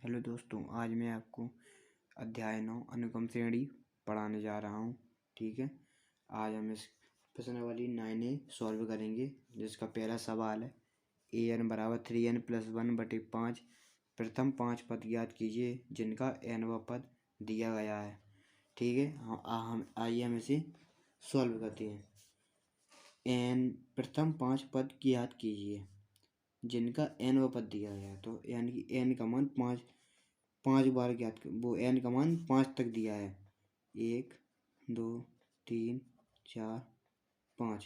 Hello दोस्तों, आज मैं आपको अध्याय 9 अनुक्रम श्रेणी पढ़ाने जा रहा हूँ। ठीक है, आज हम इस प्रश्नावली 9A सॉल्व करेंगे, जिसका पहला सवाल है an बराबर 3n+1/5 प्रथम 5 पद ज्ञात कीजिए जिनका nवां पद दिया गया है। ठीक है, आइए हम इसे सॉल्व करते हैं। प्रथम 5 पद ज्ञात कीजिए जिनका nवां पद दिया गया है, तो यानी कि n का मान पाँच बार ज्ञात, वो n का मान 5 तक दिया है। 1 2 3 4 5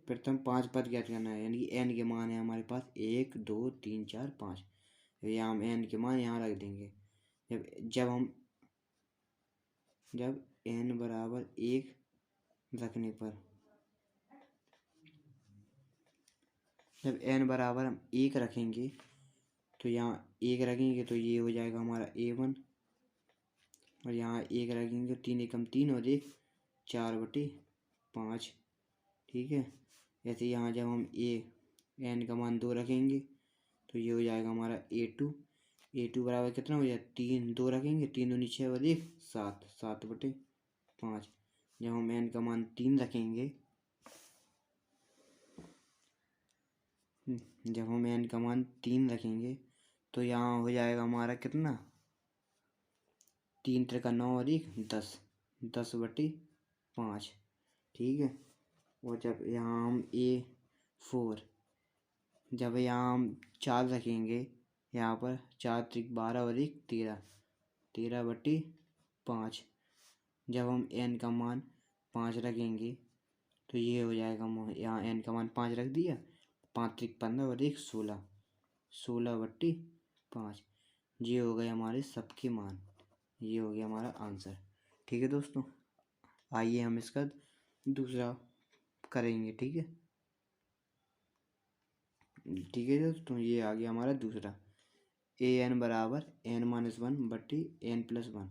प्रथम 5 पद ज्ञात करना है, यानी कि n के मान है हमारे पास 1 2 3 4 5। यहाँ हम n के मान यहाँ रख देंगे। जब n बराबर 1 रखने पर, जब n बराबर हम 1 रखेंगे तो यहाँ 1 रखेंगे तो ये हो जाएगा हमारा a1, और यहाँ 1 रखेंगे 3 एकम 3 और 1 4/5। ठीक है, ऐसे यहाँ जब हम n का मान 2 रखेंगे तो ये हो जाएगा हमारा a2 बराबर कितना हो जाएगा 3, 2 रखेंगे 3 दूनी 6 और 1 7/5। जब हम n का मान 3 रखेंगे, जब हम n का मान 3 रखेंगे तो यहाँ हो जाएगा हमारा कितना 3 त्रिका 9 और 1 10/5। ठीक है, और जब यहाँ हम a4, जब यहाँ हम 4 रखेंगे, यहाँ पर 4 त्रिक 12 और 1 13/5। जब हम n का मान 5 रखेंगे तो ये हो जाएगा, यहाँ n का मान 5 रख दिया, 5 त्रिक 15 और 1 16/5। ये हो गए हमारे सबके मान, ये हो गया हमारा आंसर। ठीक है दोस्तों, आइए हम इसका दूसरा करेंगे। ठीक है दोस्तों, ये आ गया हमारा दूसरा an बराबर n-1/n+1।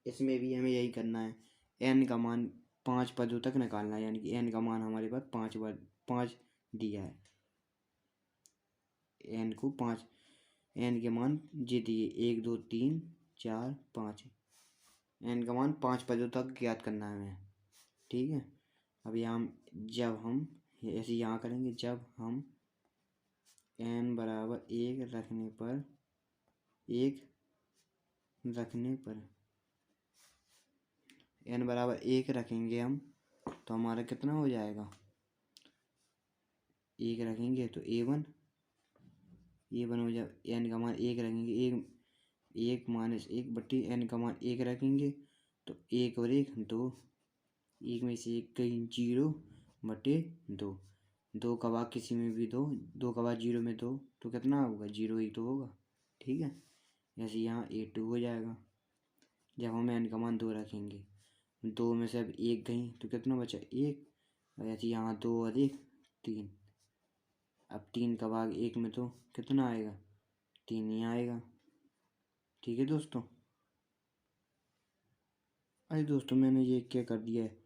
इसमें भी हमें यही करना है, n का मान 5 पदों तक निकालना है, यानी कि n का मान हमारे पास 5 दिया है। n को 5, n के मान ये दिए 1 2 3 4 5, n का मान 5 पदों तक ज्ञात करना है हमें। ठीक है, अब जब हम ऐसे यहाँ करेंगे, जब हम n बराबर 1 रखने पर n बराबर 1 रखेंगे हम, तो हमारा कितना हो जाएगा, 1 रखेंगे तो a1 हो जाए। n का मान 1 रखेंगे, 1 माइनस 1/n का मान 1 रखेंगे तो 1 और 1 2, 1 में से 1 कहीं 0/2। 2 का भाग किसी में भी 2 का भाग 0 में 2, तो कितना होगा 0 ही तो होगा। ठीक है, जैसे यहाँ a2 हो जाएगा। जब हम n का मान 2 रखेंगे, 2 में से अब 1 गई तो कितना बचा 1, और ऐसे यहाँ 2 और 1 3। अब 3 का भाग 1 में तो कितना आएगा 3 ही आएगा। ठीक है दोस्तों, अरे दोस्तों मैंने ये क्या कर दिया है,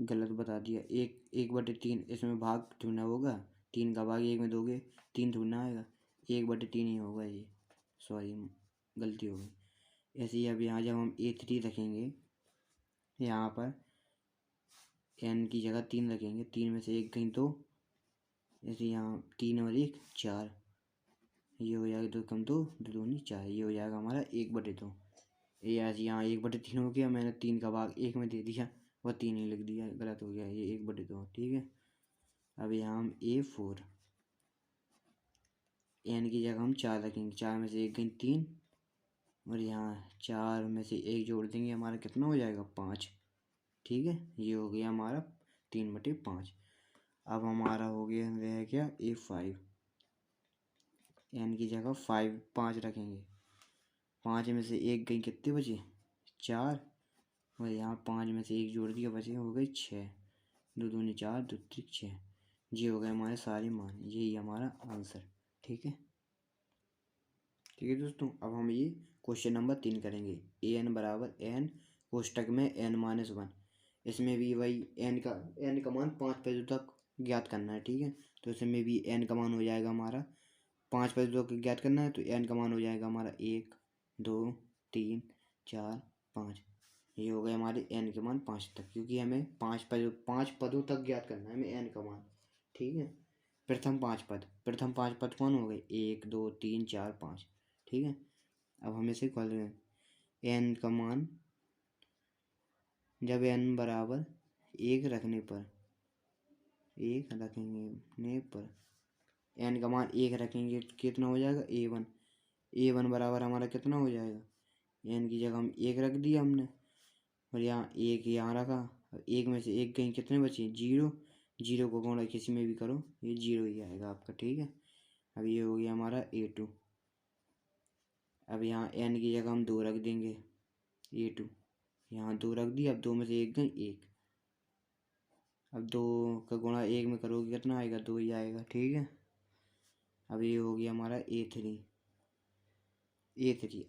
गलत बता दिया। 1/3 इसमें भाग ढूंढना होगा, 3 का भाग 1 में दोगे 3 ढूंढना आएगा, 1/3 ही होगा ये, सॉरी गलती हो गई। ऐसे ही अब यहाँ जब हम a3 रखेंगे, यहाँ पर n की जगह 3 रखेंगे, 3 में से 1 गई 2, जैसे यहाँ 3 और 1 4, ये हो जाएगा 2 कम 2 2 दूनी 4, ये हो जाएगा हमारा 1/2। ये आज यहाँ 1/3 हो गया, मैंने 3 का भाग 1 में दे दिया, वह 3 ही लिख दिया, गलत हो गया, ये 1/2। ठीक है, अब यहाँ हम a4, n की जगह हम 4 रखेंगे, 4 में से 1 गई 3, और यहाँ 4 में से 1 जोड़ देंगे, हमारा कितना हो जाएगा 5। ठीक है, ये हो गया हमारा 3/5। अब हमारा हो गया रह गया a5, n की जगह 5 रखेंगे, 5 में से 1 गई कितने बचे 4, और यहाँ 5 में से 1 जोड़ दिया, बचे हो गए 6, 2 दूनी 4 2 त्रिक 6। ये हो गए हमारे सारे मान, यही हमारा आंसर। ठीक है दोस्तों, अब हम ये क्वेश्चन नंबर 3 करेंगे। an बराबर n कोष्टक में n-1, इसमें भी वही n का मान 5 पदों तक ज्ञात करना है। ठीक है, तो इसमें भी n का मान हो जाएगा हमारा 5 पदों तक ज्ञात करना है तो n का मान हो जाएगा हमारा 1 2 3 4 5। ये हो गए हमारे n के मान 5 तक, क्योंकि हमें 5 पदों तक ज्ञात करना है हमें n का मान। ठीक है, प्रथम 5 पद कौन हो गए 1 2 3 4 5। ठीक है, अब हम इसे खोल रहे हैं n का मान जब n बराबर 1 रखने पर n का मान 1 रखेंगे तो कितना हो जाएगा a1 बराबर हमारा कितना हो जाएगा, n की जगह हम 1 रख दिया हमने और यहाँ 1 यहाँ रखा, एक में से 1 गई कितने बचे 0 को गुणा किसी में भी करो ये 0 ही आएगा आपका। ठीक है, अब ये हो गया हमारा a2। अब यहाँ n की जगह हम 2 रख देंगे, a2 यहाँ 2 रख दिया, अब 2 में से 1 गई 1, अब 2 का गुणा 1 में करोगे कितना आएगा 2 ही आएगा। ठीक है, अब ये हो गया हमारा a3।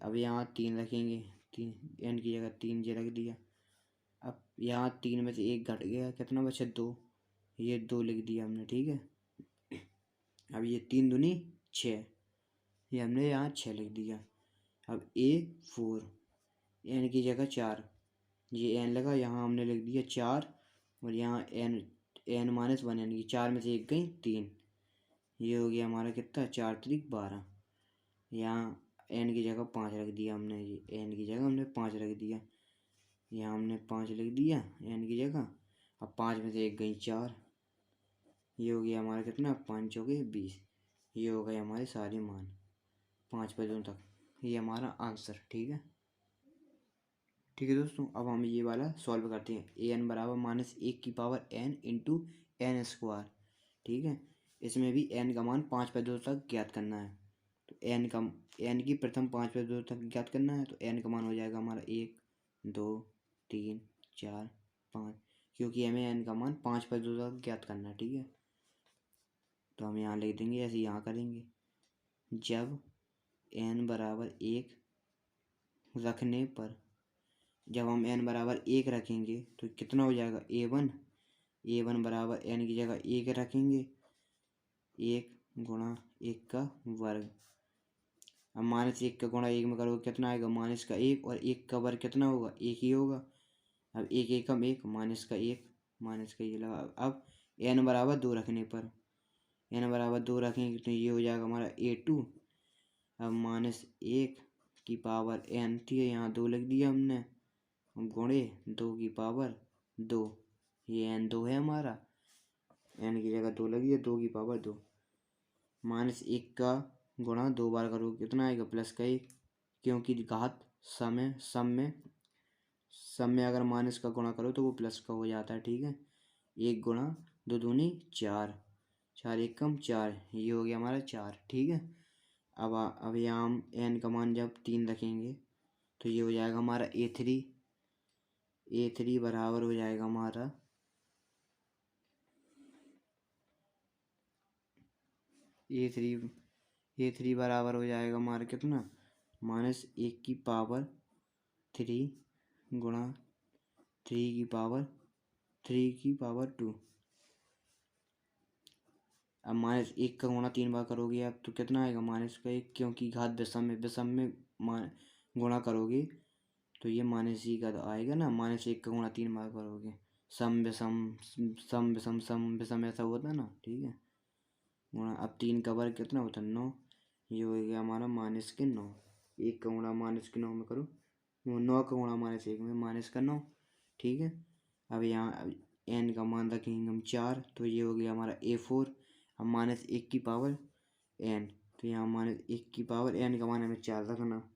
अब यहाँ 3 रखेंगे, 3 n की जगह 3 जे रख दिया, अब यहाँ 3 में से 1 घट गया कितना बचा 2, ये 2 लिख दिया हमने। ठीक है, अब ये 3 दूनी 6, ये हमने यहाँ 6 लिख दिया। अब a4 n की जगह 4, ये n लगा यहाँ हमने लिख दिया 4 और यहाँ n माइनस 1 यानी कि 4 में से 1 गई 3, ये हो गया हमारा कितना 4 3 12। यहाँ n की जगह 5 रख दिया हमने, ये n की जगह हमने 5 रख दिया, यहाँ हमने 5 लिख दिया n की जगह। अब 5 में से 1 गई 4, ये हो गया हमारा कितना 5 चौके 20। ये हो गए हमारे सारे मान 5 पदों तक, ये हमारा आंसर। ठीक है दोस्तों, अब हम ये वाला सॉल्व करते हैं। an बराबर -1 की power n into n square. ठीक है, इसमें भी n का मान 5 पदों तक ज्ञात करना है, तो n की प्रथम 5 पदों तक ज्ञात करना है तो n का मान हो जाएगा हमारा 1 2 3 4 5, क्योंकि हमें n का मान 5 पदों तक ज्ञात करना है। ठीक है, तो हम यहाँ लिख देंगे, ऐसे यहाँ करेंगे, जब n बराबर 1 रखने पर, जब हम n बराबर 1 रखेंगे तो कितना हो जाएगा a1 बराबर n की जगह 1 रखेंगे, 1 गुणा 1 का वर्ग। अब -1 का गुणा 1 में करोगे कितना आएगा -1, और 1 का वर्ग कितना होगा 1 ही होगा। अब 1 एकम 1 -1 ये लगा। अब n बराबर 2 रखने पर, n बराबर 2 रखेंगे तो ये हो जाएगा हमारा a2। अब -1 की पावर n थी, यहाँ 2 लिख दिया हमने, गुणे 2 की पावर 2, ये n 2 है हमारा, n की जगह 2 लगी है, 2 की पावर 2। -1 का गुणा 2 बार करो कितना आएगा +1, क्योंकि घात सम में अगर माइनस का गुणा करो तो वो प्लस का हो जाता है। ठीक है, 1 गुणा 2 दूनी 4, 4 एकम 4, ये हो गया हमारा 4। ठीक है, अब यहाँ हम n का मान जब 3 रखेंगे तो ये हो जाएगा हमारा a3 बराबर हो जाएगा हमारा a3 बराबर हो जाएगा हमारा कितना -1 की पावर 3 गुणा 3 की पावर 2। अब -1 का गुणा 3 बार करोगे आप तो कितना आएगा -1, क्योंकि घात विषम में गुणा करोगे तो ये -ही का आएगा ना, -1 का गुणा 3 बार करोगे, सम विषम ऐसा होता है ना। ठीक है, गुणा, अब 3 का वर्ग कितना होता है 9, ये हो गया हमारा -9। 1 का गुणा -9 में करो, 9 का गुणा -1 में -9। ठीक है, अब यहाँ n का मान रखेंगे हम 4, तो ये हो गया हमारा a4। अब -1 की पावर n, तो यहाँ -1 की पावर n का मान हमें 4 रखना,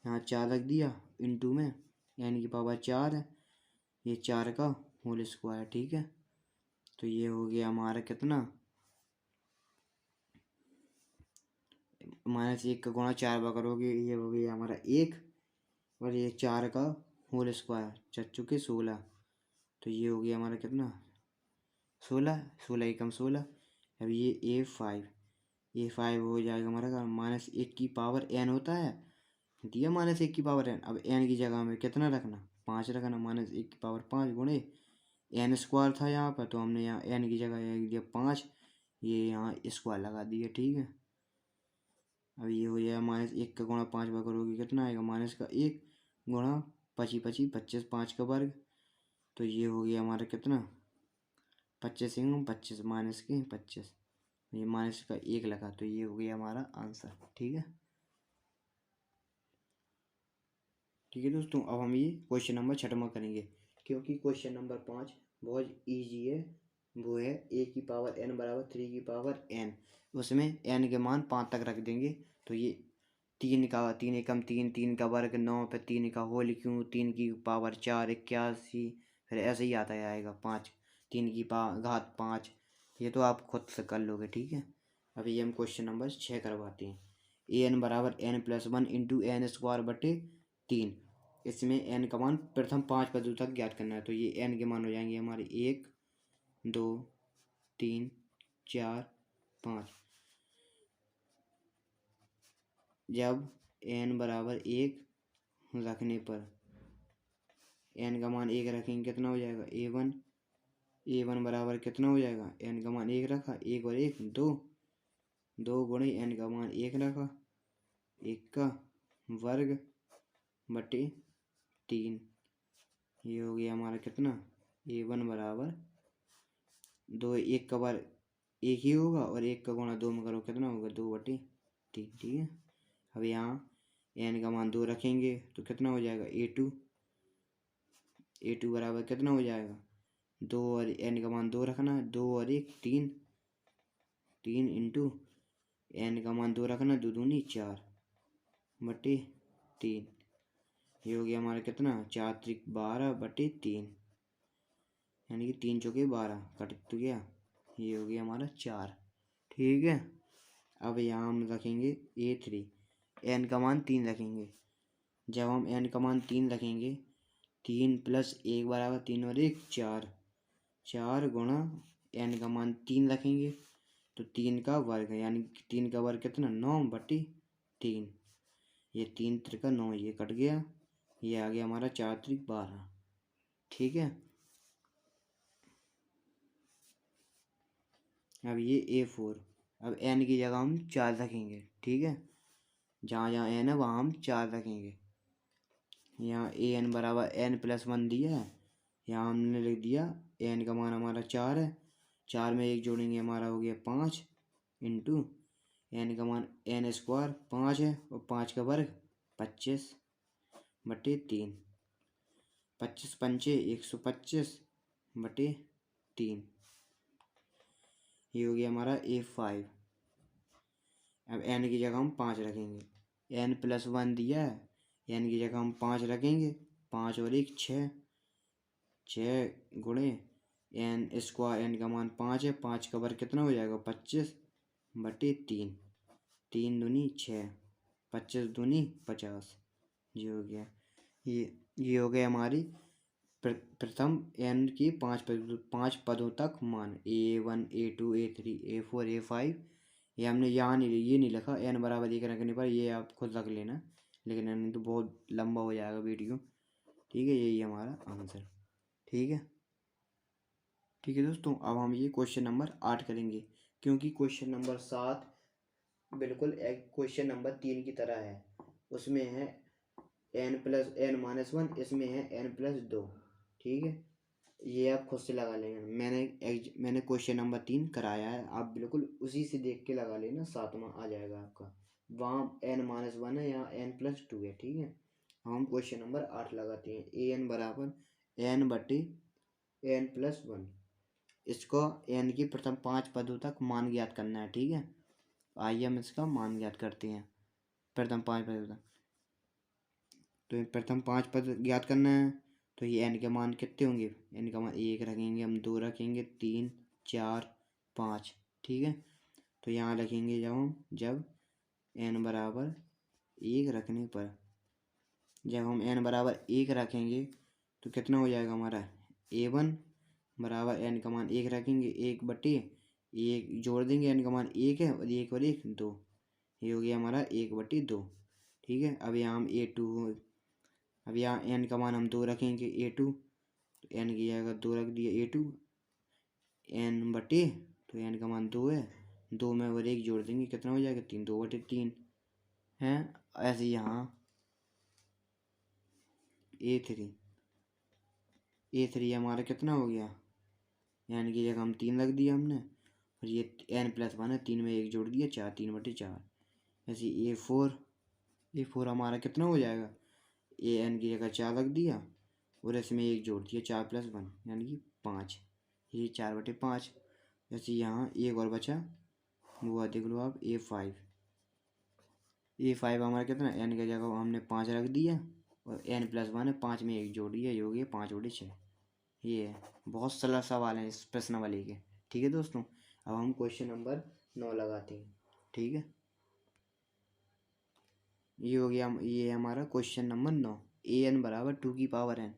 यहाँ 4 रख दिया, इंटू में n की पावर 4 है, ये 4 का होल स्क्वायर। ठीक है, तो ये हो गया हमारा कितना -1 का गुणा 4 बार करोगे, ये हो गया हमारा 1, और ये 4 का होल स्क्वायर 4 चुके 16, तो ये हो गया हमारा कितना 16 एकम 16। अब ये a5 हो जाएगा हमारा -1 की पावर n होता है, दिया -1 की पावर n। अब n की जगह में कितना रखना 5 रखना, -1 की पावर 5 गुणे n स्क्वायर था यहाँ पर, तो हमने यहाँ n की जगह दिया 5, ये यहाँ स्क्वायर लगा दिया। ठीक है, अब ये हो जाएगा माइनस एक का गुणा 5 बार करोगे कितना आएगा, माइनस का 1 गुणा 25 25 25 5 का वर्ग, तो ये हो गया हमारा कितना 25 25 माइनस के 25, ये माइनस का 1 लगा, तो ये हो गया हमारा आंसर। ठीक है, ठीक है दोस्तों। अब हम ये क्वेश्चन नंबर 6वां करेंगे, क्योंकि क्वेश्चन नंबर 5 बहुत ईजी है। वो है a की पावर n बराबर 3 की पावर n, उसमें n के मान 5 तक रख देंगे, तो ये 3 एकम 3, 3 का वर्ग 9, फिर 3 का होल क्यों, 3 की पावर 4 81, फिर ऐसे ही आता जाएगा 5, 3 की घात 5, ये तो आप खुद से कर लोगे। ठीक है, अभी हम क्वेश्चन नंबर 6 करवाते हैं। ए एन बराबर n+1 इंटू एन स्क्वायर बटे 3, इसमें n का मान प्रथम 5 पदों तक ज्ञात करना है, तो ये n के मान हो जाएंगे हमारे 1 2 3 4 5। जब n बराबर 1 रखने पर n का मान 1 रखेंगे कितना हो जाएगा a1 बराबर कितना हो जाएगा, n का मान 1 रखा, 1 और 1 2, 2 गुणे n का मान 1 रखा, 1 का वर्ग बटे 3, ये हो गया हमारा कितना a1 बराबर 2, 1 का वर्ग 1 ही होगा, और 1 का गुणा 2 में करो कितना होगा 2/3। ठीक है, अब यहाँ n का मान 2 रखेंगे तो कितना हो जाएगा a2 बराबर कितना हो जाएगा 2, और n का मान 2 रखना, 2 और 1 3, 3 इंटू n का मान 2 रखना, 2 दूनी 4 बटे 3, ये हो गया हमारा कितना 4 त्रिक 12 बटे 3, यानी कि 3 चौके 12 कट तो गया, ये हो गया हमारा 4। ठीक है, अब यहाँ हम रखेंगे a3, n का मान 3 रखेंगे। जब हम n का मान 3 रखेंगे, 3 + 1 बराबर 3 और 1 4, 4 गुणा n का मान 3 रखेंगे तो 3 का वर्ग है, यानी 3 का वर्ग कितना 9/3, ये 3 त्रिका 9, ये कट गया, ये आ गया हमारा 4 त्रिक 12। ठीक है, अब ये a4, अब n की जगह हम 4 रखेंगे। ठीक है, जहाँ जहाँ n है वहाँ हम 4 रखेंगे। यहाँ an बराबर n+1 दिया है, यहाँ हमने लिख दिया n का मान हमारा 4 है, 4 में 1 जोड़ेंगे हमारा हो गया 5 इंटू n का मान n स्क्वायर 5 है, और 5 का वर्ग 25 बटे 3, 25 पंचे 125 बटे 3, ये हो गया हमारा a5। अब n की जगह हम 5 रखेंगे, n+1 दिया है, n की जगह हम 5 रखेंगे, 5 और 1 6, 6 गुणे n स्क्वायर, n का मान 5 है, 5 का वर्ग कितना हो जाएगा 25 बटे 3, 3 दूनी 6, 25 दूनी 50, ये हो गया। ये हो गया हमारी प्रथम n की 5 पदों तक मान a1 a2 a3 a4 a5, ये हमने यहाँ नहीं, ये नहीं लिखा, n बराबर 1 रखने पर, ये आप खुद रख लेना, लेकिन n तो बहुत लंबा हो जाएगा वीडियो। ठीक है, यही हमारा आंसर। ठीक है, ठीक है दोस्तों, अब हम ये क्वेश्चन नंबर 8 करेंगे, क्योंकि क्वेश्चन नंबर 7 बिल्कुल एक क्वेश्चन नंबर 3 की तरह है, उसमें है n+n-1, इसमें है n+2। ठीक है, ये आप खुद से लगा लेना, मैंने क्वेश्चन नंबर 3 कराया है, आप बिल्कुल उसी से देख के लगा लेना, 7वां आ जाएगा आपका, वहाँ n-1 है, यहाँ n+2 है। ठीक है, हम क्वेश्चन नंबर 8 लगाते हैं, an बराबर n/n+1, इसको n की प्रथम 5 पदों तक मान ज्ञात करना है। ठीक है, आइए हम इसका मान ज्ञात करते हैं, प्रथम 5 पदों तक, तो प्रथम 5 पद ज्ञात करना है, तो ये n के मान कितने होंगे, n का मान 1 रखेंगे हम, 2 रखेंगे, 3 4 5। ठीक है, तो यहाँ रखेंगे जब n बराबर 1 रखने पर, जब हम n बराबर 1 रखेंगे तो कितना हो जाएगा हमारा a1 बराबर n का मान 1 रखेंगे, 1/1 जोड़ देंगे, n का मान 1 है, और 1 और 1 2, ये हो गया हमारा 1/2। ठीक है, अब यहाँ हम अब यहाँ n का मान हम 2 रखेंगे, a2, तो n की जगह 2 रख दिया, a2 n बटे, तो n का मान 2 है, 2 में और 1 जोड़ देंगे कितना हो जाएगा 3, 2/3, हैं। ऐसे यहाँ ए थ्री हमारा कितना हो गया, यानी कि जगह हम 3 रख दिया हमने, और ये n+1 है, 3 में 1 जोड़ दिया 4, 3/4। ऐसे ए फोर हमारा कितना हो जाएगा, n की जगह 4 रख दिया और इसमें 1 जोड़ दिया, 4+1 यानी कि 5, ये 4/5। जैसे यहाँ एक और बचा, वो देख लो आप, ए फाइव हमारा कितना, n की जगह हमने 5 रख दिया और n+1 है, 5 में 1 जोड़ दिया, ये हो गया 5/6। ये है, बहुत सरल सवाल है इस प्रश्नावली के। ठीक है दोस्तों, अब हम क्वेश्चन नंबर 9 लगाते हैं। ठीक है, ये हो गया, ये हमारा क्वेश्चन नंबर 9, an बराबर 2n।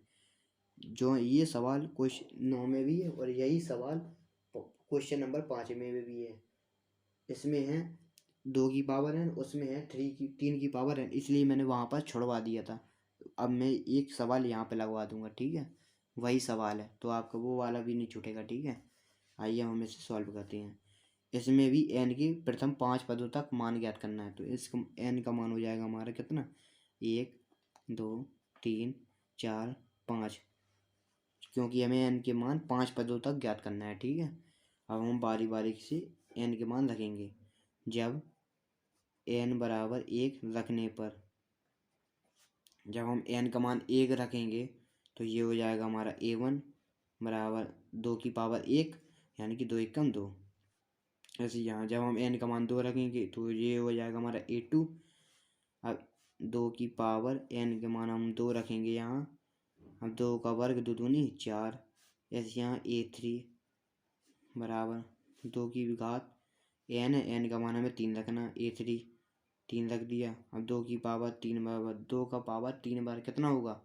जो ये सवाल क्वेश्चन 9 में भी है और यही सवाल क्वेश्चन नंबर 5 में भी है। इसमें है 2n, उसमें है 3n, इसलिए मैंने वहाँ पर छुड़वा दिया था। अब मैं एक सवाल यहाँ पे लगवा दूंगा, ठीक है, वही सवाल है, तो आपका वो वाला भी नहीं छूटेगा। ठीक है, आइए हम इसे सॉल्व करते हैं। इसमें भी n के प्रथम 5 पदों तक मान ज्ञात करना है, तो इस n का मान हो जाएगा हमारा कितना, 1 2 3 4 5, क्योंकि हमें n के मान 5 पदों तक ज्ञात करना है। ठीक है, अब हम बारी बारी से n के मान रखेंगे। जब n बराबर 1 रखने पर, जब हम n का मान 1 रखेंगे तो ये हो जाएगा हमारा a1 बराबर 2 की पावर 1, यानी कि 2 × 2। ऐसे यहाँ जब हम n का मान 2 रखेंगे तो ये हो जाएगा हमारा a2। अब 2 की पावर n के मान हम 2 रखेंगे यहाँ, अब 2 का वर्ग 2 दूनी 4। ऐसे यहाँ a3 बराबर 2 की घात n है, n का मान हमें 3 रखना, a3 3 रख दिया। अब 2 की पावर 3 बराबर 2 का पावर 3 बार कितना होगा,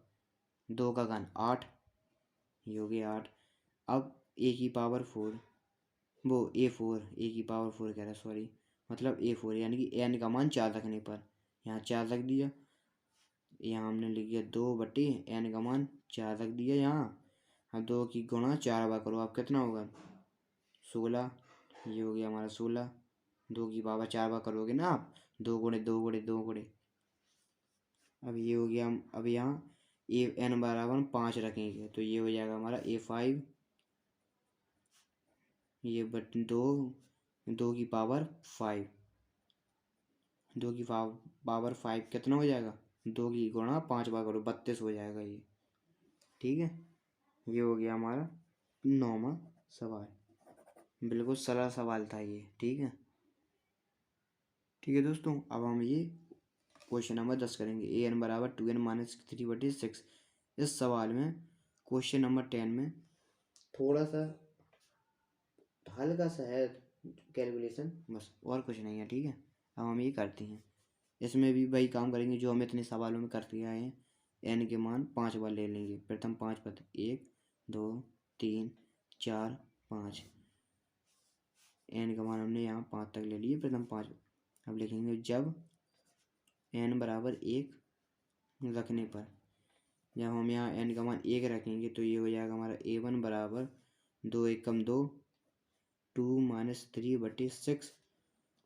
2 का घन 8, ये हो गया 8। अब a की पावर 4, वो a की पावर 4 कह रहा है, सॉरी, मतलब a4, यानी कि n का मान 4 रखने पर यहाँ 4 रख दिया। यहाँ हमने लिख दिया 2/n का मान 4 रख दिया यहाँ। अब 2 की गुणा 4 बार करो, आप कितना होगा, 16, ये हो गया हमारा 16। 2 की पावर 4 बार करोगे ना आप, 2 गुणे 2 गुणे 2 गुणे, अब ये हो गया। अब यहाँ n बराबर हम 5 रखेंगे तो ये हो जाएगा हमारा a5, ये 2 की पावर 5, 2 की पावर 5 कितना हो जाएगा, 2 की गुणा 5 बार करो, 32 हो जाएगा ये। ठीक है, ये हो गया हमारा 9वां सवाल, बिल्कुल सरल सवाल था ये। ठीक है, ठीक है दोस्तों, अब हम ये क्वेश्चन नंबर 10 करेंगे। an बराबर 2n-3/6। इस सवाल में क्वेश्चन नंबर 10 में थोड़ा सा हल्का सा है कैलकुलेशन, बस और कुछ नहीं है। ठीक है, अब हम ये करते हैं, इसमें भी वही काम करेंगे जो हम इतने सवालों में करते आए हैं। n के मान 5 बार ले लेंगे, प्रथम 5 पद, 1 2 3 4 5, n का मान हमने यहाँ 5 तक ले लिए, प्रथम 5। अब लिखेंगे जब n बराबर 1 रखने पर, जब हम यहाँ n का मान 1 रखेंगे तो ये हो जाएगा हमारा a1 बराबर 2 × 2 2-3/6।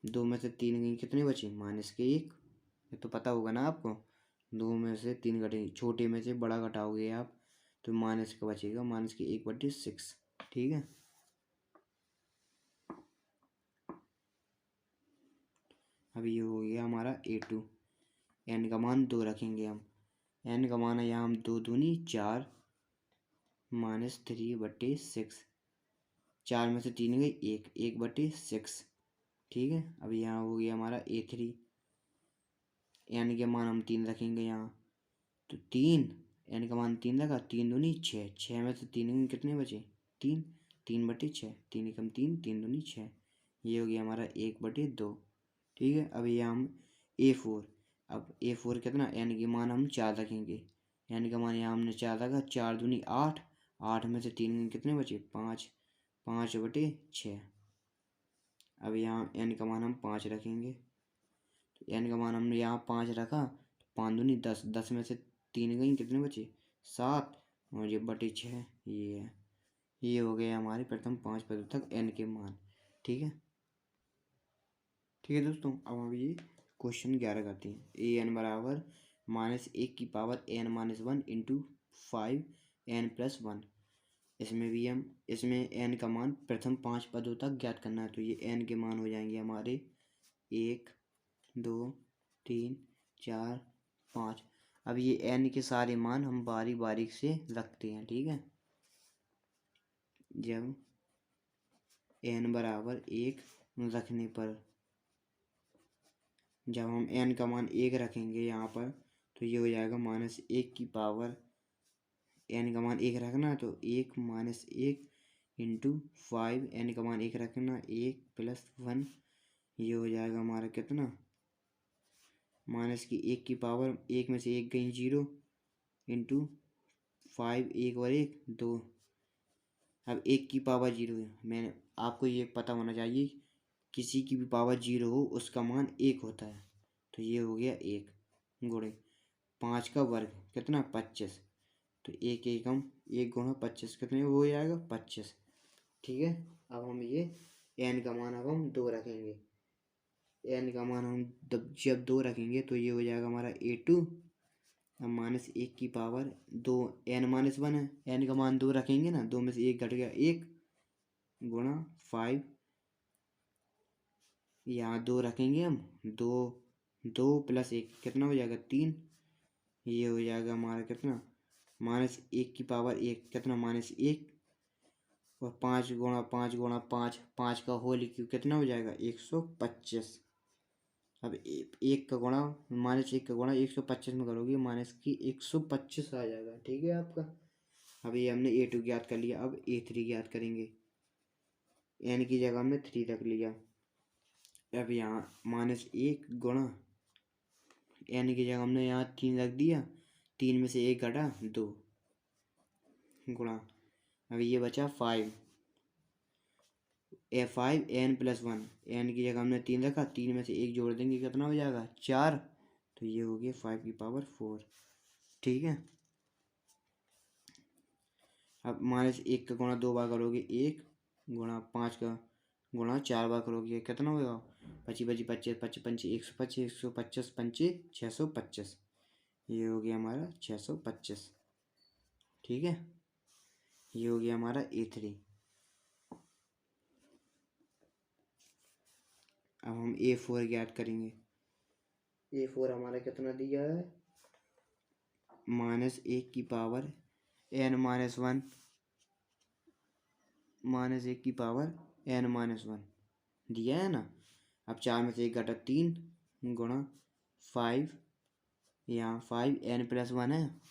2 में से 3 गई, कितने बचे, -1, ये तो पता होगा ना आपको। 2 में से 3 घटे, छोटे में से बड़ा घटाओगे आप तो माइनस का बचेगा, -1/6। ठीक है, अब ये हो गया हमारा a2। n का मान 2 रखेंगे हम, n का मान है यहाँ हम 2 दूनी 4 -3/6, 4 में से 3 गई 1/6। ठीक है, अब यहाँ हो गया हमारा a3। n के मान हम 3 रखेंगे यहाँ, तो 3, n का मान 3 रखा, 3 दूनी 6, 6 में से 3 कितने बचे, 3, 3/6, 3 एकम 3, 3 दूनी 6, ये हो गया हमारा 1/2। ठीक है, अब ये हम a4, अब a4 कितना, n के मान हम 4 रखेंगे, n का मान यहाँ हमने 4 रखा, 4 दूनी 8, 8 में से 3 कितने बचे, 5, 5/6। अब यहाँ n का मान हम 5 रखेंगे, तो n का मान हमने यहाँ 5 रखा, 5 दूनी 10, 10 में से 3 गई, कितने बचे, 7, और ये बटे 6, ये है। ये हो गया हमारे प्रथम 5 पदों तक n के मान। ठीक है, ठीक है दोस्तों, अब हम ये क्वेश्चन 11 करते हैं। ए एन बराबर -1 इंटू 5n+1। इसमें n का मान प्रथम 5 पदों तक ज्ञात करना है। तो ये n के मान हो जाएंगे हमारे 1 2 3 4 5। अब ये n के सारे मान हम बारी बारी से रखते हैं, ठीक है। जब n बराबर 1 रखने पर, जब हम n का मान 1 रखेंगे यहाँ पर, तो ये हो जाएगा -1 की पावर, n का मान 1 रखना, तो 1 इंटू 5, n का मान 1 रखना, 1+1। ये हो जाएगा हमारा कितना, -1 की पावर, 1 में से 1 गई 0 इंटू 5, 1 और 1 2। अब 1 की पावर 0 है, मैंने आपको ये पता होना चाहिए, किसी की भी पावर 0 हो उसका मान 1 होता है। तो ये हो गया 1 गुणे 5 का वर्ग कितना 25। तो 1 एकम 1 गुणा 25 कितने हो जाएगा 25, ठीक है। अब हम ये n का मान अब हम 2 रखेंगे। n का मान हम जब 2 रखेंगे तो ये हो जाएगा हमारा a2। अब -1 की पावर 2, n-1 है, n का मान 2 रखेंगे ना, 2 में से 1 घट गया 1 गुणा 5, यहाँ 2 रखेंगे हम, 2 + 1 कितना हो जाएगा 3। ये हो जाएगा हमारा कितना, -1 की पावर 1 कितना -1, और 5 गुणा 5 गुणा 5, 5 का होल क्यूब कितना हो जाएगा 125। अब 1 का गुणा -1 का गुणा 125 में करोगे -125 आ जाएगा, ठीक है आपका। अब ये हमने a2 ज्ञात कर लिया। अब a3 ज्ञात करेंगे। n की जगह हमने 3 रख लिया। अब यहाँ -1 गुणा, n की जगह हमने यहाँ 3 रख दिया, 3 में से 1 घटा 2 गुणा, अब ये बचा 5, 5n+1, n की जगह हमने 3 रखा, 3 में से 1 जोड़ देंगे कितना हो जाएगा 4। तो ये हो गया 5 की पावर 4, ठीक है। अब -1 का गुणा 2 बार करोगे 1 गुणा 5 का गुणा 4 बार करोगे कितना होगा 25 25 25 25 पंचे 125, 125 पंचे 625। ये हो गया हमारा 625, ठीक है। ये हो गया हमारा a3। अब हम a4 ज्ञात करेंगे। a4 हमारा कितना दिया है, -1 की पावर n-1, -1 की पावर n-1 दिया है ना। अब 4 में से 1 घटा 3 गुणा 5, यहाँ 5n+1 है,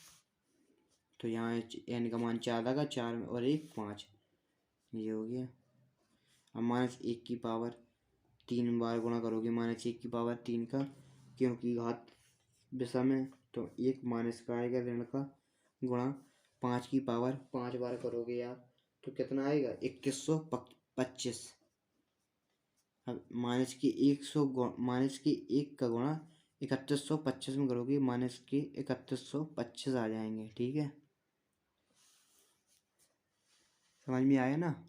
तो यहाँ n का मान 4 लगा, 4 और 1 5। ये हो गया। अब -1 की पावर 3 बार गुणा करोगे -1 की पावर 3 का, क्योंकि घात विषम है तो 1 माइनस का आएगा ऋण का, गुणा 5 की पावर 5 बार करोगे आप तो कितना आएगा 3125। अब -1 का गुणा 3125 में करोगे -3125 आ जाएंगे, ठीक है। समझ में आया ना।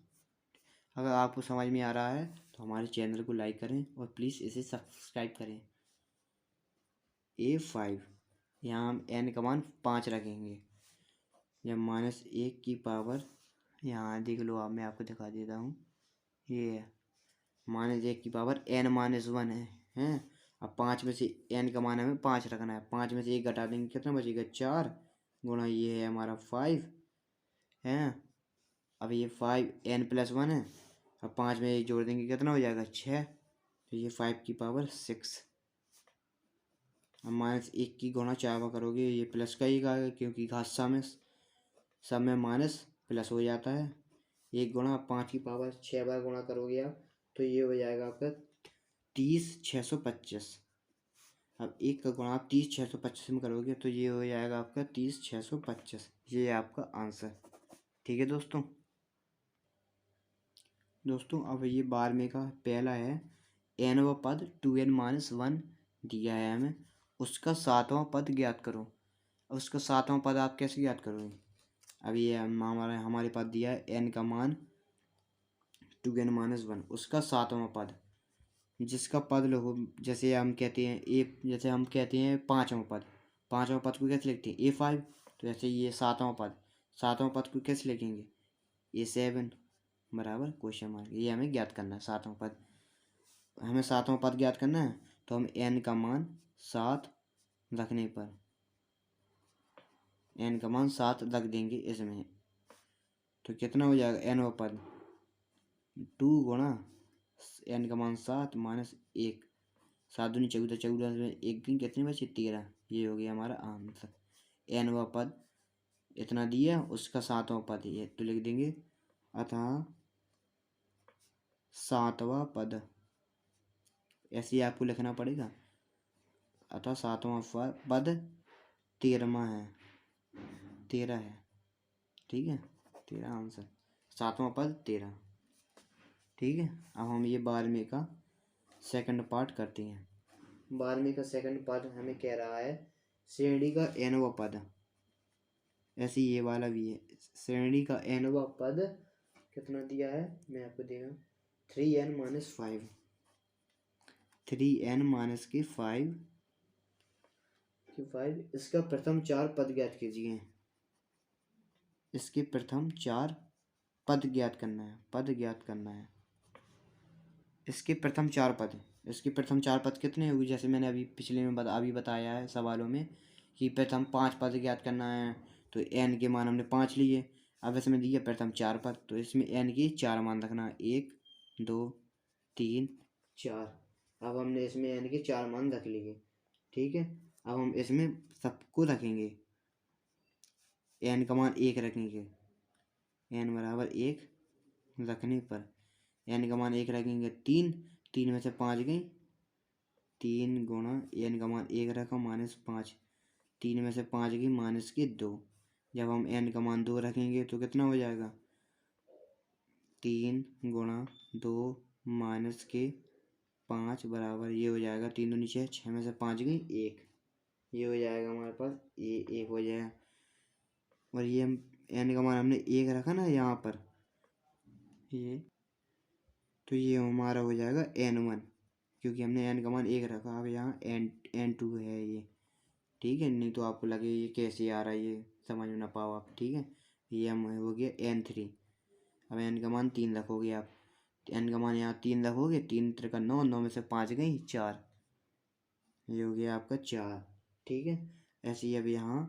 अगर आपको समझ में आ रहा है तो हमारे चैनल को लाइक करें और प्लीज़ इसे सब्सक्राइब करें। a5, यहाँ हम n का मान 5 रखेंगे। जब -1 की पावर, यहाँ देख लो आप, मैं आपको दिखा देता हूँ, ये है -1 की पावर n-1 है। अब 5 में से n का मान हमें 5 रखना है, 5 में से 1 घटा देंगे कितना बचेगा 4 गुणा ये है हमारा 5 है। अब ये 5n+1 है, अब 5 में 1 जोड़ देंगे कितना हो जाएगा 6, तो ये 5 की पावर 6। अब -1 की गुणा 4 बार करोगे ये प्लस का ही आएगा, क्योंकि घात सब में माइनस प्लस हो जाता है। 1 गुणा 5 की पावर 6 बार गुणा करोगे आप तो ये हो जाएगा आपका 30,625। अब 1 का गुणा आप 30,625 में करोगे तो ये हो जाएगा आपका 30,625। ये है आपका आंसर, ठीक है दोस्तों। अब ये 12वें का पहला है, nवां पद 2n-1 दिया है हमें, उसका 7वां पद ज्ञात करो। उसका 7वां पद आप कैसे ज्ञात करोगे। अब ये हमारे पास दिया है n का मान 2n-1, उसका 7वां पद। जिसका पद लघु, जैसे हम कहते हैं जैसे हम कहते हैं पाँचवां पद, पाँचवां पद को कैसे लिखते हैं A5। तो ऐसे ये सातवां पद, सातवां पद को कैसे लिखेंगे A7 बराबर क्वेश्चन मार्क। ये हमें ज्ञात करना है सातवां पद, हमें सातवां पद ज्ञात करना है। तो हम n का मान 7 रखने पर, n का मान 7 रख देंगे इसमें, तो कितना हो जाएगा nवां पद 2 गुणा n का मान 7 माइनस 1, 7 दूनी 14, 14 में एक दिन कितने बचे 13। ये हो गया हमारा आंसर। nवां पद इतना दिया, उसका सातवां पद ये, तो लिख देंगे अतः सातवां पद, ऐसे ही आपको लिखना पड़ेगा। अतः सातवां पद 13वां है, 13 है, ठीक है, 13 आंसर, सातवां पद 13। ठीक है, अब हम ये 12वीं का सेकंड पार्ट करते हैं। 12वीं का सेकंड पार्ट हमें कह रहा है श्रेणी का nवां पद, ऐसे ये वाला भी है। श्रेणी का nवां पद कितना दिया है मैं आपको देगा 3n माइनस 5, 3n माइनस के 5, इसका प्रथम 4 पद ज्ञात कीजिए। इसके प्रथम 4 पद ज्ञात करना है, पद ज्ञात करना है। इसके प्रथम 4 पद, इसके प्रथम 4 पद कितने हुए, जैसे मैंने अभी पिछले में अभी बताया है सवालों में कि प्रथम 5 पद ज्ञात करना है, तो n के मान हमने 5 लिए। अब इसमें दिया प्रथम 4 पद, तो इसमें n के 4 मान रखना है, 1 2 3 4। अब हमने इसमें n के 4 मान रख लिए, ठीक है। अब हम इसमें सबको रखेंगे, n का मान 1 रखेंगे, n बराबर 1 रखने पर n का मान 1 रखेंगे, 3, 3 में से 5 गई, 3 गुणा n का मान 1 रखा माइनस 5, 3 में से 5 गई माइनस के 2। जब हम n का मान 2 रखेंगे तो कितना हो जाएगा 3 गुणा 2 माइनस के 5 बराबर ये हो जाएगा 3 दूनी 6, 6 में से 5 गई 1, ये हो जाएगा हमारे पास ये 1 हो जाएगा। और ये हम n का मान हमने 1 रखा ना यहाँ पर, ये तो ये हमारा हो जाएगा n1, क्योंकि हमने n का मान 1 रखा। अब यहाँ n2 है ये, ठीक है, नहीं तो आपको लगे ये कैसे आ रहा है, ये समझ में ना पाओ आप, ठीक है। ये हम हो गया n3। अब n का मान 3 रखोगे आप, n का मान यहाँ 3 रखोगे, 3 त्रिका 9, 9 में से 5 गई 4, ये हो गया आपका 4, ठीक है। ऐसे ही अब यहाँ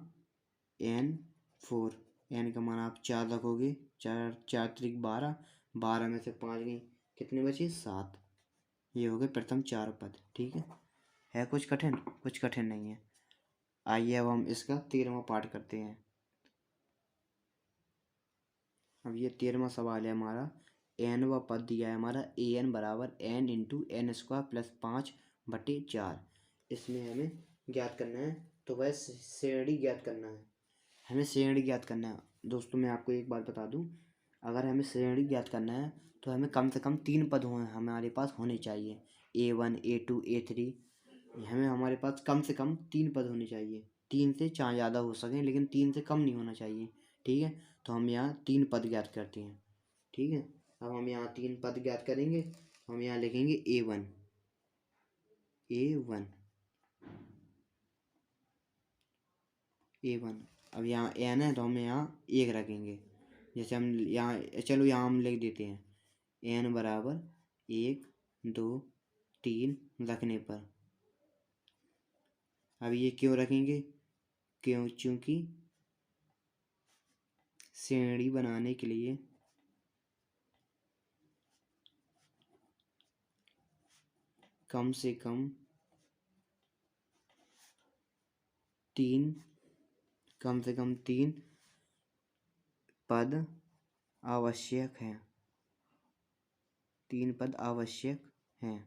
n4, n का मान आप 4 रखोगे, 4 4 त्रिक 12, 12 में से 5 गई कितने बचे 7, ये हो गए प्रथम 4 पद, ठीक है कुछ कठिन, कुछ कठिन नहीं है। आइए अब हम इसका 13वां पार्ट करते हैं। अब ये 13वां सवाल है हमारा, nवां पद दिया है हमारा an बराबर n into n square plus 5/4। इसमें हमें ज्ञात करना है, तो वह श्रेणी ज्ञात करना है, हमें श्रेणी ज्ञात करना है। दोस्तों मैं आपको एक बात बता दूं, अगर हमें श्रेणी ज्ञात करना है तो हमें कम से कम 3 पद हमारे पास होने चाहिए, A1 A2 A3। हमें हमारे पास कम से कम 3 पद होने चाहिए, 3 से चाहे ज़्यादा हो सकें लेकिन 3 से कम नहीं होना चाहिए, ठीक है। तो हम यहाँ 3 पद ज्ञात करते हैं, ठीक है। अब हम यहाँ 3 पद ज्ञात करेंगे, हम यहाँ लिखेंगे A1, A1, A1। अब यहाँ n है तो हम यहाँ 1 रखेंगे, जैसे हम यहाँ, चलो यहाँ हम लिख देते हैं n बराबर 1 2 3 रखने पर। अब ये क्यों रखेंगे, क्योंकि श्रेणी बनाने के लिए कम से कम 3 पद आवश्यक हैं, 3 पद आवश्यक हैं।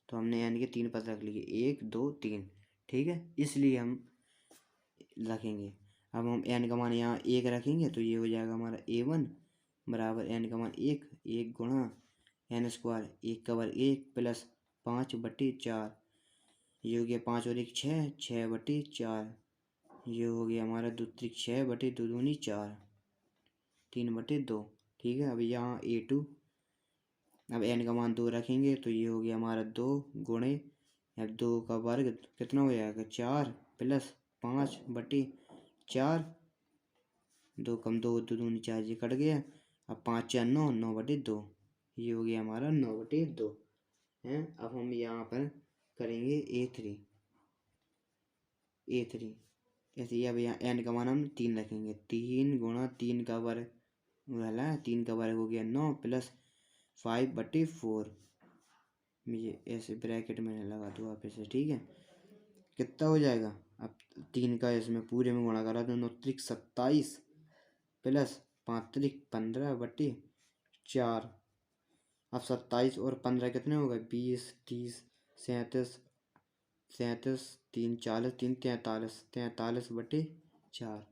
तो हमने n के 3 पद रख लिए, 1 2 3, ठीक है, इसलिए हम रखेंगे। अब हम n का मान यहाँ 1 रखेंगे, तो ये हो जाएगा हमारा A1 बराबर n का मान 1, 1 गुणा n स्क्वायर 1 का वर्ग 1 प्लस 5/4, ये हो गया 5 और 1 6, 6/4, ये हो गया हमारा 2 त्रिक 6/2 दूनी 4, 3/2, ठीक है। अब यहाँ A2 अब n का मान 2 रखेंगे तो ये हो गया हमारा 2 गुणे, अब 2 का वर्ग कितना हो जाएगा 4 प्लस 5/4, 2 कम 2 2 दूनी 4, ये कट गया। अब 5 4 9, 9/2, ये हो गया हमारा 9/2 है। अब हम यहाँ पर करेंगे A3 ऐसे ही। अब यहाँ n का मान हम 3 रखेंगे, 3 गुणा 3 का वर्ग वाला 3 का वर्ग हो गया 9 प्लस 5/4, ये ऐसे ब्रैकेट में लगा दो आप ऐसे, ठीक है। कितना हो जाएगा, अब 3 का इसमें पूरे में गुणा करा तो 9 त्रिक 27 प्लस 5 त्रिक 15/4। अब 27 और 15 कितने हो गए 20 30 37 37, 3 40, 3 43, 43/4,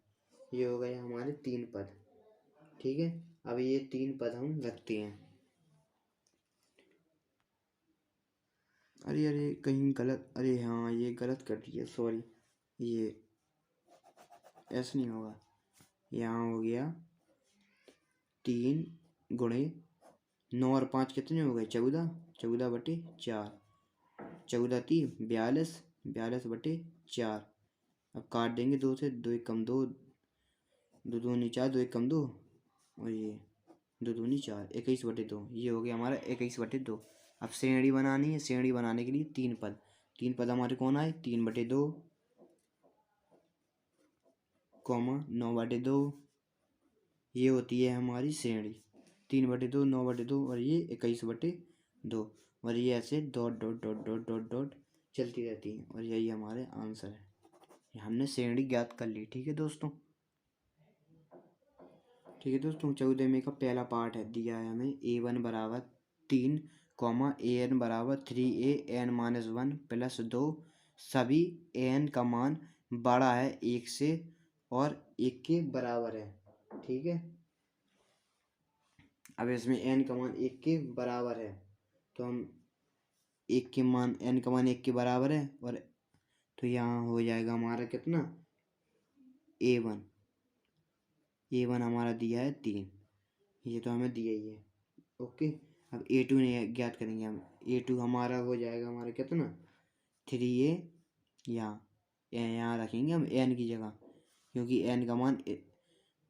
ये हो गए हमारे 3 पद, ठीक है। अब ये 3 पद हम रखते हैं। अरे अरे कहीं गलत, अरे हाँ ये गलत कर दिया, सॉरी, ये ऐसा नहीं होगा। यहाँ हो गया 3 गुणे 9 और 5 कितने हो गए 14, 14/4, 14 3 42, 42/4। अब काट देंगे 2 से, 2 एक कम 2, 2 दूनी 4, 2 एक कम 2, और ये 2 दूनी 4, 21/2, ये हो गया हमारा 21/2। अब श्रेणी बनानी है, श्रेणी बनाने के लिए 3 पद हमारे कौन आए 3/2, 9/2, ये होती है हमारी श्रेणी। 3/2, 9/2 और ये 21/2, और ये ऐसे dot dot dot dot dot dot चलती रहती है, और यही हमारे आंसर है। हमने श्रेणी ज्ञात कर ली, ठीक है दोस्तों। ठीक है दोस्तों, 14वें का पहला पार्ट है, दिया है हमें A1 बराबर 3, AN बराबर 3A n-1 प्लस 2, सभी an का मान बड़ा है 1 से और 1 के बराबर है, ठीक है। अब इसमें n का मान 1 के बराबर है, तो हम n का मान 1 के बराबर है, और तो यहाँ हो जाएगा हमारा कितना A1 हमारा दिया है 3, ये तो हमें दिया ही है, ओके। अब A2 नहीं ज्ञात करेंगे हम, A2 हमारा हो जाएगा हमारा कितना 3A, यहाँ रखेंगे हम n की जगह, क्योंकि n का मान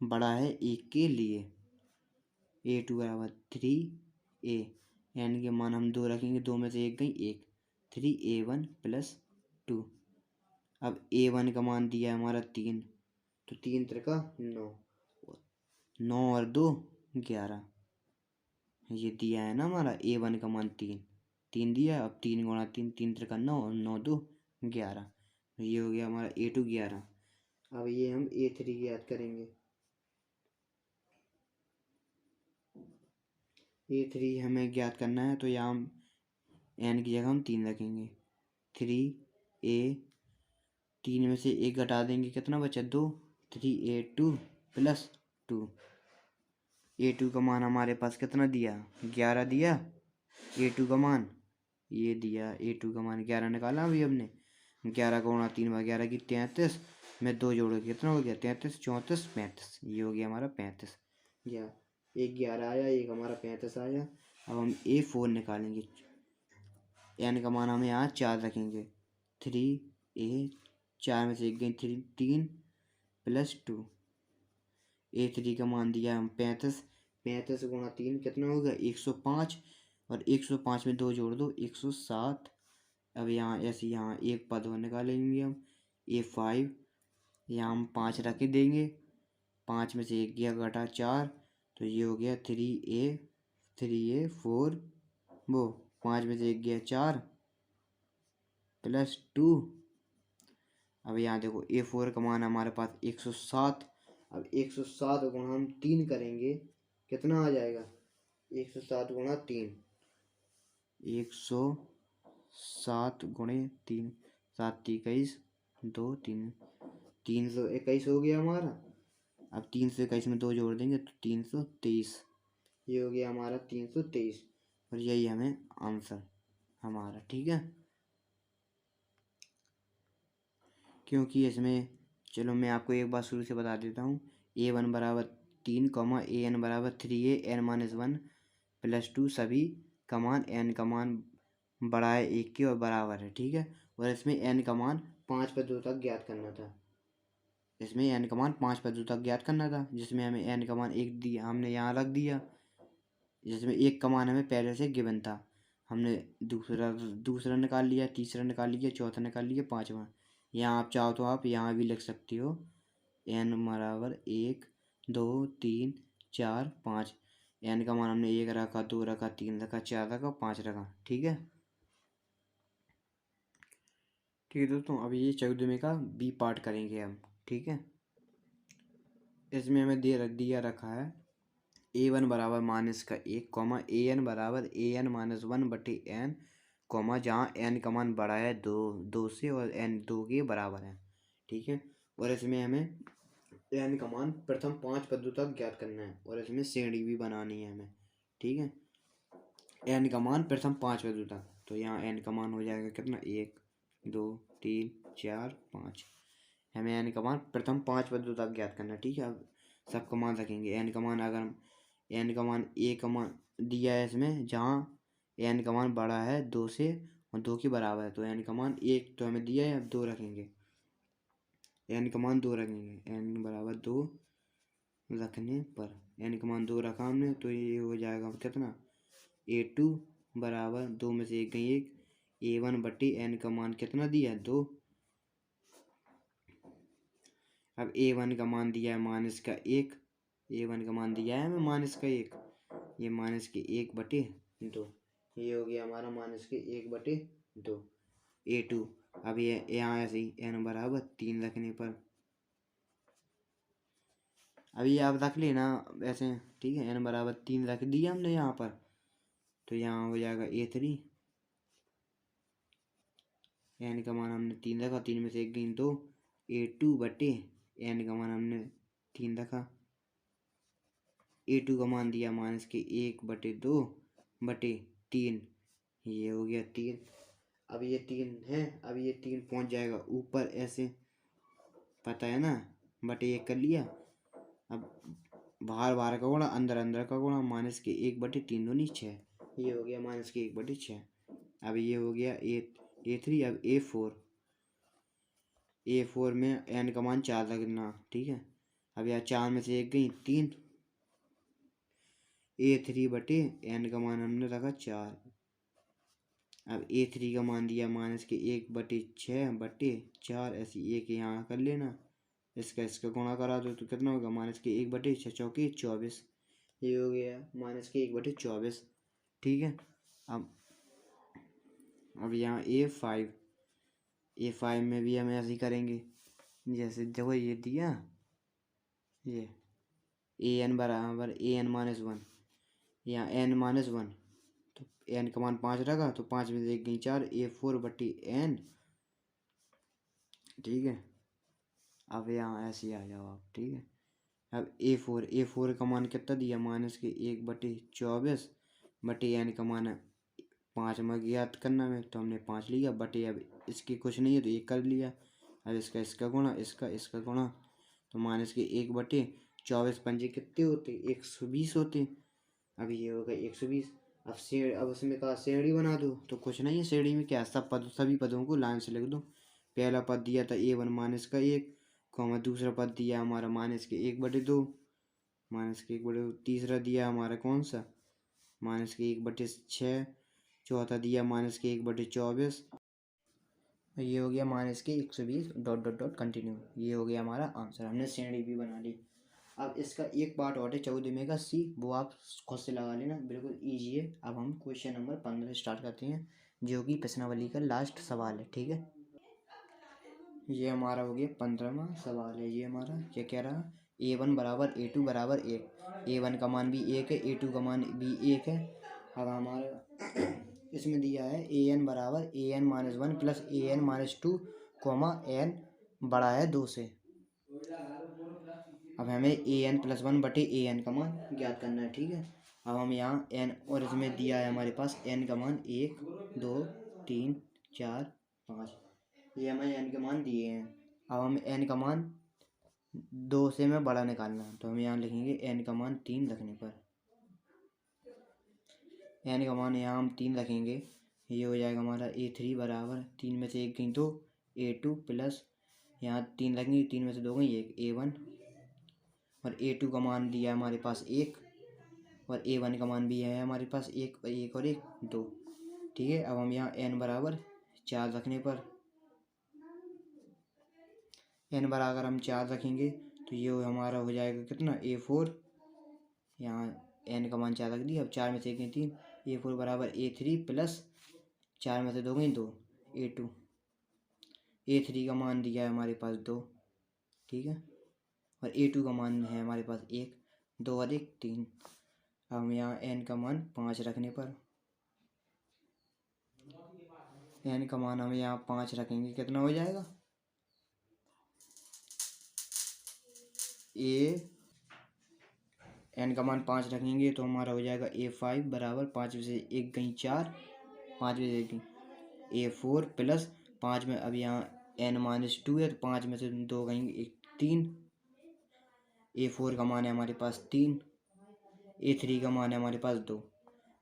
बड़ा है 1 के लिए। A2 बराबर 3A, n के मान हम 2 रखेंगे, 2 में से 1 गई 1, 3A1 प्लस 2। अब A1 का मान दिया है हमारा 3, तो 3 त्रिका 9, 9 और 2 11, ये दिया है ना हमारा A1 का मान 3 दिया। अब 3 गुणा 3, 3 त्रिका 9 और 9 2 11, ये हो गया हमारा A2 11। अब ये हम A3 याद करेंगे, A3 हमें ज्ञात करना है, तो यहाँ हम n की जगह हम 3 रखेंगे, 3A, 3 में से 1 घटा देंगे, कितना बचा 2, 3A2 प्लस 2। A2 का मान हमारे पास कितना दिया 11 दिया, A2 का मान ये दिया, A2 का मान 11 निकाला अभी हमने। 11 का गुणा 3 बार 11 की 33 में 2 जोड़ो कितना हो गया 33 34 35, ये हो गया हमारा 35। या एक 11 आया, एक हमारा 35 आया। अब हम A4 निकालेंगे, n का मान हमें यहाँ 4 रखेंगे, 3A, 4 में से 1 गई 3 प्लस 2। A3 का मान दिया हम 35, 35 गुणा 3 कितना होगा 105, और 105 में 2 जोड़ दो 107। अब यहाँ ऐसे यहाँ एक पद और निकालेंगे हम A5, यहाँ हम 5 रख देंगे, 5 में से 1 गया घटा 4, तो ये हो गया 3A 4, वो 5 में से 1 गया 4 प्लस 2। अब यहाँ देखो A4 का मान हमारे पास 107, अब 107 गुणा हम 3 करेंगे, कितना आ जाएगा 107 गुणा 3, 107 गुणे 3, 7 21 2 3, 321 हो गया हमारा। अब 321 में 2 जोड़ देंगे तो 323, ये हो गया हमारा 323, और यही हमें आंसर हमारा, ठीक है। क्योंकि इसमें, चलो मैं आपको एक बात शुरू से बता देता हूँ, A1 बराबर 3, AN बराबर 3A n-1 प्लस 2, सभी का मान n का मान बड़ा है 1 के और बराबर है, ठीक है। और इसमें n का मान 5 पदों तक ज्ञात करना था। इसमें n का मान 5 पदों तक ज्ञात करना था, जिसमें हमें n का मान 1 दिया, हमने यहाँ रख दिया। जिसमें 1 का मान हमें पहले से गिवन था, हमने दूसरा निकाल लिया, तीसरा निकाल लिया, चौथा निकाल लिया, पाँचवा। यहाँ आप चाहो तो आप यहाँ भी लिख सकती हो n बराबर 1 2 3 4 5। n का मान हमने 1 रखा, 2 रखा, 3 रखा, 4 रखा, 5 रखा, ठीक है। ठीक है दोस्तों, अभी ये 14वें का बी पार्ट करेंगे हम, ठीक है। इसमें हमें दिया रखा है a1 बराबर माइनस का 1 कॉमा an बराबर an माइनस 1 बटे n कॉमा जहाँ n का मान बड़ा है दो से और n 2 के बराबर है, ठीक है। और इसमें हमें n का मान प्रथम 5 पदों तक ज्ञात करना है और इसमें श्रेणी भी बनानी है हमें, ठीक है। n का मान प्रथम 5 पदों तक, तो यहाँ n का मान हो जाएगा कितना 1 2 3 4 5। हमें n का मान प्रथम 5 पदों तक ज्ञात करना है, ठीक है। अब सबका मान रखेंगे। n का मान अगर n का मान a का मान दिया है इसमें, जहाँ n का मान बड़ा है 2 से और 2 के बराबर है, तो n का मान 1 तो हमें दिया है, अब 2 रखेंगे। n का मान 2 रखेंगे, n बराबर 2 रखने पर n का मान 2 रखा हमने, तो ये हो जाएगा कितना a2 बराबर 2 में से 1 गई 1, a1 बटे n का मान कितना दिया है 2। अब a1 का मान दिया है माइनस का 1, a1 का मान दिया है हमें माइनस का 1, ये माइनस के 1 बटे 2, ये हो गया हमारा माइनस के 1 बटे 2 a2। अब ये यहाँ ऐसे ही n बराबर 3 रखने पर, अभी आप रख लेना ऐसे, ठीक है। n बराबर 3 रख दिया हमने यहाँ पर, तो यहाँ हो जाएगा a3, n का मान हमने 3 रखा, 3 में से 1 गई 2, a2 बटे n का मान हमने 3 रखा, a2 का मान दिया माइनस के 1 बटे 2 बटे 3, ये हो गया 3। अब ये 3 है, अब ये 3 पहुंच जाएगा ऊपर ऐसे, पता है ना, बटे 1 कर लिया। अब बाहर बाहर का गुणा, अंदर अंदर का गुणा, माइनस के 1 बटे 3 दूनी 6, ये हो गया माइनस के 1 बटे 6। अब ये हो गया a3। अब a4 में n का मान 4 रखना, ठीक है। अब यहाँ 4 में से 1 गई 3, a3 बटे n का मान हमने रखा 4। अब a3 का मान दिया माइनस के 1 बटे 6 बटे 4, ऐसी एक यहाँ कर लेना, इसका गुणा करा दो तो कितना होगा माइनस के 1 बटे 6 चौके 24, ये हो गया माइनस के 1 बटे 24, ठीक है। अब यहाँ a5 में भी हम ऐसे ही करेंगे, जैसे देखो ये दिया, ये an बराबर an माइनस 1, यहाँ n माइनस 1, तो n का मान 5 रखा, तो 5 में से 1 गई 4, a4 बटी n, ठीक है। अब यहाँ ऐसे ही आ जाओ आप, ठीक है। अब a4 का मान कितना दिया माइनस के 1 बटे 24 बटे n का मान 5 में ज्ञात करना में, तो हमने 5 लिया बटे, अब इसकी कुछ नहीं है तो 1 कर लिया। अब इसका गुणा, इसका गुणा, तो माइनस के 1 बटे 24 पंजे कितने होते 120 होते। अब ये होगा 120। अब उसमें कहा श्रेणी बना दो, तो कुछ नहीं है श्रेणी में क्या, सभी पदों को लाइन से लिख दो। पहला पद दिया था a1 माइनस का 1, कॉमा दूसरा पद दिया हमारा माइनस के 1 बटे 2, माइनस के 1 बटे 2, तीसरा दिया हमारा कौन सा माइनस के 1 बटे 6, चौथा दिया माइनस के 1 बटे 24, ये हो गया माइनस के 120 डॉट डॉट डॉट कंटिन्यू, ये हो गया हमारा आंसर, हमने श्रेणी भी बना ली। अब इसका एक पार्ट और है 14वें का सी, वो आप खुद से लगा लेना, बिल्कुल ईजी है। अब हम क्वेश्चन नंबर 15 स्टार्ट करते हैं, जो कि प्रश्नावली का लास्ट सवाल है, ठीक है। ये हमारा हो गया 15वां सवाल है। ये हमारा क्या कह रहा है, a1 बराबर a2 बराबर 1, a1 का मान भी 1 है, a2 का मान भी 1 है। अब हमारा इसमें दिया है an बराबर an minus 1 plus an minus 2 comma n बड़ा है 2 से। अब हमें an प्लस 1 बटे an का मान ज्ञात करना है, ठीक है। अब हम यहाँ n, और इसमें दिया है हमारे पास n का मान 1 2 3 4 5, ये हमें n के मान दिए हैं। अब हम n का मान 2 से में बड़ा निकालना है, तो हम यहाँ लिखेंगे n का मान 3 रखने पर एन का मान यहाँ हम 3 रखेंगे, ये हो जाएगा हमारा A3 बराबर 3 में से 1 गई तो A2 प्लस यहाँ 3 लगेंगे, 3 में से 2 गई 1 A1 और A2 का मान दिया है हमारे पास 1 और A1 का मान भी है हमारे पास 1 और 1 और 1 2। ठीक है, अब हम यहाँ n बराबर 4 रखने पर n बराबर हम 4 रखेंगे तो ये हमारा हो जाएगा कितना A4, यहाँ n का मान 4 रख दिया। अब 4 में से 1 गई 3, A4 बराबर A3 प्लस 4 में से 2 गई 2 A2। A3 का मान दिया है हमारे पास 2, ठीक है, और A2 का मान है हमारे पास 1, 2 और 1 3। अब हम यहाँ n का मान 5 रखने पर n का मान हम यहाँ 5 रखेंगे, कितना हो जाएगा n का मान 5 रखेंगे तो हमारा हो जाएगा A5 बराबर 5 में से 1 गई 4, 5 में से 1 गई A4 प्लस 5 में अब यहाँ n-2 है तो 5 में से 2 गई 3, A4 का मान है हमारे पास 3, A3 का मान है हमारे पास 2,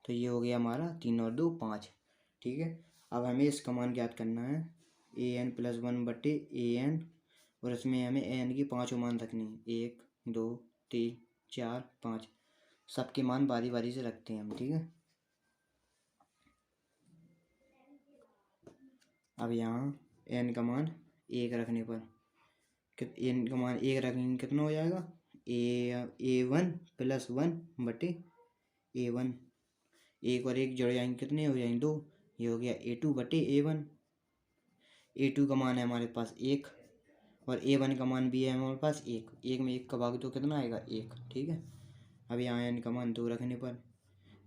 तो ये हो गया हमारा 3 और 2 5। ठीक है, अब हमें इसका मान ज्ञात करना है an प्लस 1 बटे an और इसमें हमें an की 5 मान रखनी है 1 2 3 4 5, सबके मान बारी बारी से रखते हैं हम। ठीक है, अब यहाँ n का मान 1 रखने पर n का मान 1 रखेंगे कितना हो जाएगा A1 प्लस 1 बटे A1, 1 और 1 जुड़ जाएंगे कितने हो जाएंगे 2, ये हो गया A2 बटे A1। A2 का मान है हमारे पास 1 और A1 का मान भी है हमारे पास 1, 1 में 1 का भाग तो कितना आएगा 1। ठीक है, अब यहाँ n का मान 2 रखने पर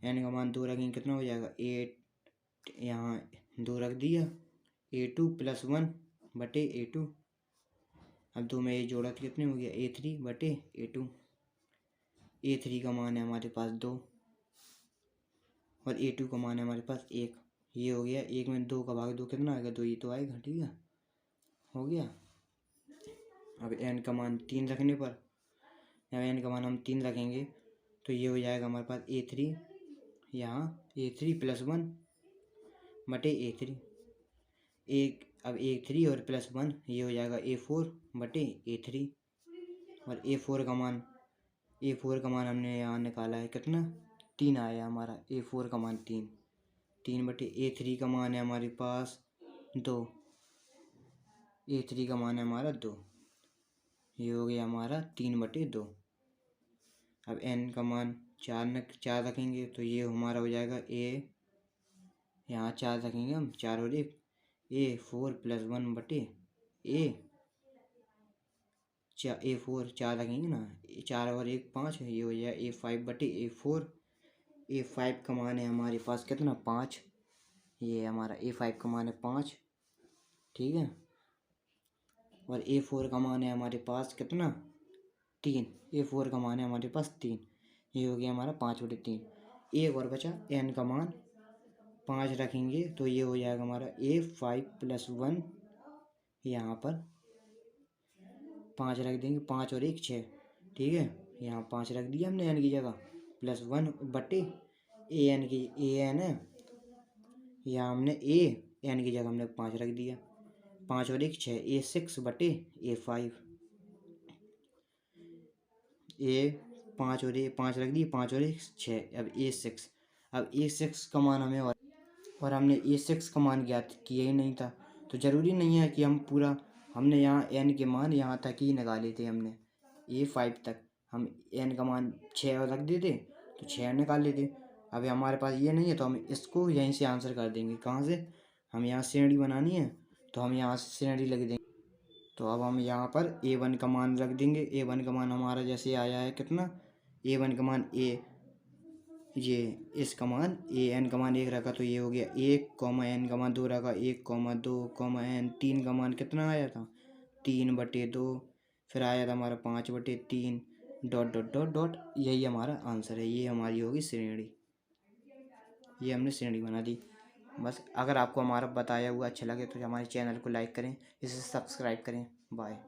n का मान 2 रखेंगे कितना हो जाएगा 8, यहाँ 2 रख दिया A2 प्लस 1 बटे A2। अब 2 में ये जोड़ा तो कितने हो गया A3 बटे A2। A3 का मान है हमारे पास 2 और A2 का मान है हमारे पास 1, ये हो गया 1 में 2 का भाग 2 कितना आएगा 2, ये तो आएगा। ठीक है, हो गया। अब n का मान 3 रखने पर जब n का मान हम 3 रखेंगे तो ये हो जाएगा हमारे पास A3, यहाँ A3 प्लस 1 बटे A3 एक, अब A3 और प्लस 1 ये हो जाएगा A4 बटे A3 और A4 का मान हमने यहाँ निकाला है कितना 3 आया हमारा A4 का मान 3 बटे A3 का मान है हमारे पास 2, A3 का मान है हमारा 2, ये हो गया हमारा 3 बटे 2। अब n का मान 4 रखेंगे तो ये हमारा हो जाएगा यहाँ 4 रखेंगे हम 4 और 1 A4 प्लस 1 बटे A4 4 रखेंगे ना 4 और 1 5, ये हो जाएगा A5 बटे A4। A5 का मान है हमारे पास कितना 5, ये हमारा A5 का मान है 5। ठीक है, और A4 का मान है हमारे पास कितना 3, A4 का मान है हमारे पास 3, ये हो गया हमारा 5 बटे 3। एक और बचा n का मान 5 रखेंगे तो ये हो जाएगा हमारा A5 प्लस 1, यहाँ पर 5 रख देंगे 5 और 1 6। ठीक है, यहाँ 5 रख दिया हमने n की जगह प्लस 1 बटे an है, यहाँ हमने n की जगह हमने 5 रख दिया 5 और 1 6 A6 बटे A5 5 और 5 रख दिए 5 और 1 6, अब A6। अब A6 का मान हमें और हमने A6 का मान ज्ञात किया ही नहीं था तो ज़रूरी नहीं है कि हम पूरा, हमने यहाँ n के मान यहाँ तक ही निकाले थे, हमने A5 तक हम n का मान 6 रख देते तो 6 निकाल लेते। अब हमारे पास ये नहीं है तो हम इसको यहीं से आंसर कर देंगे। कहाँ से, हम यहाँ श्रेणी बनानी है तो हम यहाँ से श्रेणी लिख देंगे। तो अब हम यहाँ पर A1 का मान रख देंगे। A1 का मान हमारा जैसे आया है कितना, A1 का मान ये इसका मान n का मान 1 रखा तो ये हो गया 1, n का मान 2 रखा 1, 2, n 3 का मान कितना आया था 3 बटे 2, फिर आया था हमारा 5 बटे 3 डॉट डॉट डॉट डॉट, यही हमारा आंसर है। ये हमारी होगी श्रेणी, ये हमने श्रेणी बना दी। बस, अगर आपको हमारा बताया हुआ अच्छा लगे तो हमारे चैनल को लाइक करें, इसे सब्सक्राइब करें। बाय।